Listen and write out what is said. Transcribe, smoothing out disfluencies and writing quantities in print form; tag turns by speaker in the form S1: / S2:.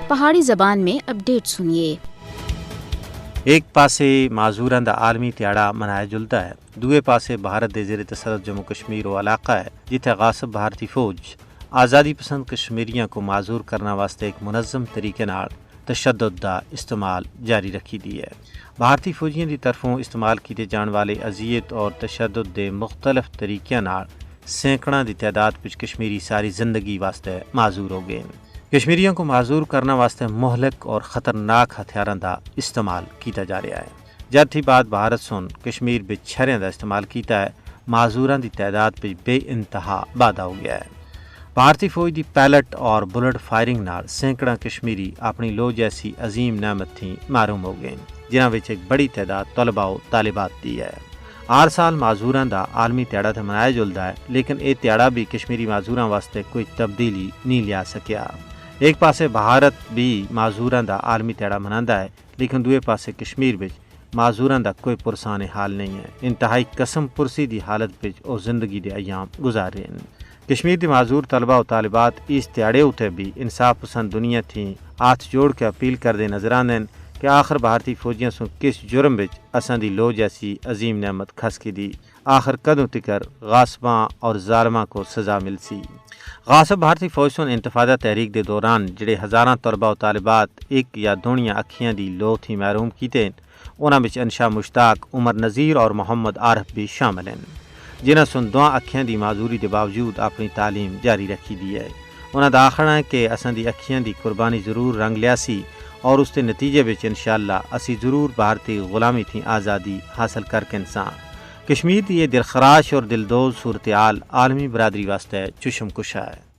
S1: پہاڑی زبان میں اپڈیٹ سنیے۔
S2: ایک پاسے معذوراں دا عالمی تہاڑا منایا جلدا ہے، دوے پاسے بھارت دے زیر تصرف جموں کشمیر وہ علاقہ ہے جتھے غاصب بھارتی فوج آزادی پسند کشمیریاں کو معذور کرنے واسطے ایک منظم طریقے نال تشدد دا استعمال جاری رکھی دی ہے۔ بھارتی فوجیاں دی طرفوں استعمال کیتے جان والے اذیت اور تشدد دے مختلف طریقے نال سینکڑاں دی تعداد وچ کشمیری ساری زندگی واسطے معذور ہو گئے۔ کشمیریوں کو معذور کرنے واسطے مہلک اور خطرناک ہتھیاراں دا استعمال کیتا جا رہا ہے۔ جد تھی بعد بھارت سن کشمیر وچ چھریاں دا استعمال کیتا ہے، معذوراں دی تعداد وچ بے انتہا وعدہ ہو گیا ہے۔ بھارتی فوج دی پیلٹ اور بلٹ فائرنگ نال سینکڑا کشمیری اپنی لو جیسی عظیم نعمت تھی محروم ہو گئے، جنہاں وچ ایک بڑی تعداد طلباء و طالبات دی ہے۔ ہر سال معذوراں دا عالمی تہاڑا تے منایا جلدا ہے، لیکن اے تہاڑا بھی کشمیری معذوراں واسطے کوئی تبدیلی نہیں لیا سکیا۔ ایک پاسے بھارت بھی معذوراں دا عالمی تہاڑا مناندا ہے، لیکن دوے پاسے کشمیر وچ معذوراں دا کوئی پرسان حال نہیں ہے۔ انتہائی قسم پرسی دی حالت وچ او زندگی دے ایام گزار رہے ہیں۔ کشمیر دی معذور طلباء و طالبات اس تہاڑے اتے بھی انصاف پسند دنیا تھی ہاتھ جوڑ کے اپیل کردے نظر آندے کہ آخر بھارتی فوجیاں سن کس جرم وچ اساں دی لو جیسی عظیم نعمت کھس کی دی، آخر کدوں تکر غاصباں اور ظالماں کو سزا مل سی۔ غاصب بھارتی فوج سن انتفاضہ تحریک دے دوران جڑے ہزاراں طلباء و طالبات ایک یا دونیاں اکھیاں دی لو تھی محروم کیتے، انہاں وچ انشا مشتاق، عمر نذیر اور محمد عارف بھی شامل ہیں، جنہاں سن دواں اکھیاں دی معذوری دے باوجود اپنی تعلیم جاری رکھی دی ہے۔ انہاں دا آخنا ہے کہ اساں دی اکھیاں دی قربانی ضرور رنگ لیا سی اور اس دے نتیجے وچ انشاءاللہ اسی ضرور بھارتی غلامی تھی آزادی حاصل کر کے انسان۔ کشمیر دی یہ دلخراش اور دلدوز صورتحال عالمی برادری واسطے چشم کشا ہے۔